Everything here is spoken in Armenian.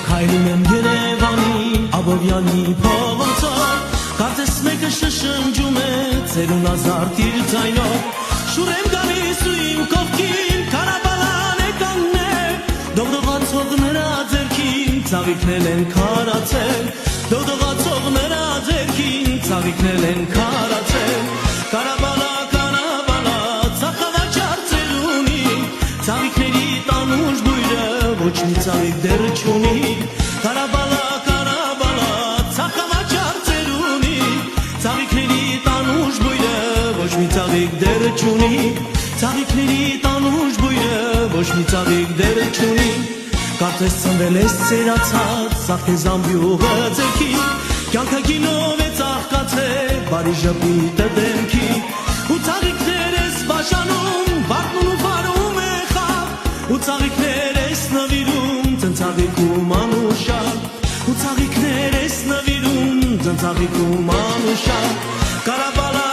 Քայլում եմ Երևանի Աբովյանի փողոցով Կարծես մեկը շշնջում է ծերուն ազարտ իր ձայնով Շուր եմ գալիս ու իմ կողքին Կարաբալան է կանգնել Դողդողացող նրա ձեռքին Ծաղիկներ են քարացել Դողդողացող նրա ձեռքին Ծաղիկներ են քարացել Կարաբալա, Կարաբալա Ծախավաճար ծերունի Ծաղիկների տանուշ բույրը Ոչ մի ծաղիկ դեռ չունի Կարաբալա, Կարաբալա Ծախավաճար ծերունի Ծաղիկների տանուշ բույրը Ոչ մի ծաղիկ դեռ չունի Ծաղիկների տանուշ բույրը Ոչ մի ծաղիկ դեռ չունի Կարծես ծնվել ես ծերացած Սաղ քեզ ամբյուղը ձերքի Կյանքը գինով է ծաղկացել Բարի ժպիտը դեմքի Ու ծաղիկներ ես բաժանում Վարդն ու վարում է խավ Ու ծաղիկներ ես նվիրում Ծնծաղիկում անուշակ Ու ծաղիկներ ես նվիրում Ծնծաղիկում անուշակ Կարաբալա